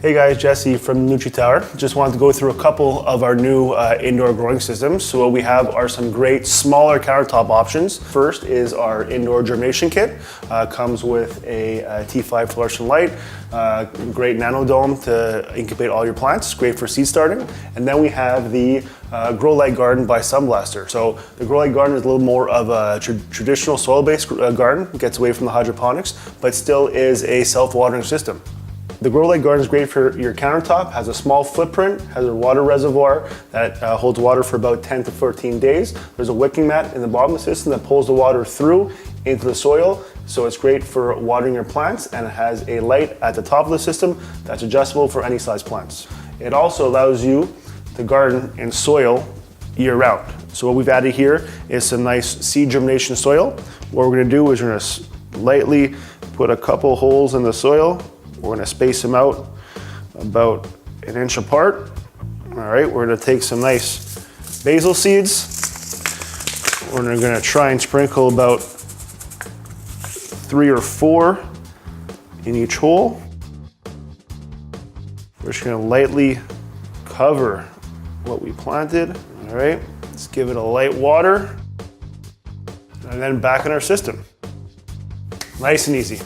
Hey guys, Jesse from Nutri-Tower. Just wanted to go through a couple of our new indoor growing systems. So what we have are some great smaller countertop options. First is our indoor germination kit. Comes with a T5 fluorescent light, great nano dome to incubate all your plants, great for seed starting. And then we have the Growlight Garden by Sunblaster. So the Growlight Garden is a little more of a traditional soil-based garden, gets away from the hydroponics, but still is a self-watering system. The Growlight Garden is great for your countertop, has a small footprint, has a water reservoir that holds water for about 10 to 14 days. There's a wicking mat in the bottom of the system that pulls the water through into the soil, so it's great for watering your plants, and it has a light at the top of the system that's adjustable for any size plants. It also allows you to garden in soil year-round. So what we've added here is some nice seed germination soil. What we're gonna do is we're gonna lightly put a couple holes in the soil. We're gonna space them out about 1 inch apart. All right, we're gonna take some nice basil seeds. We're gonna try and sprinkle about 3 or 4 in each hole. We're just gonna lightly cover what we planted. All right, let's give it a light water and then back in our system. Nice and easy.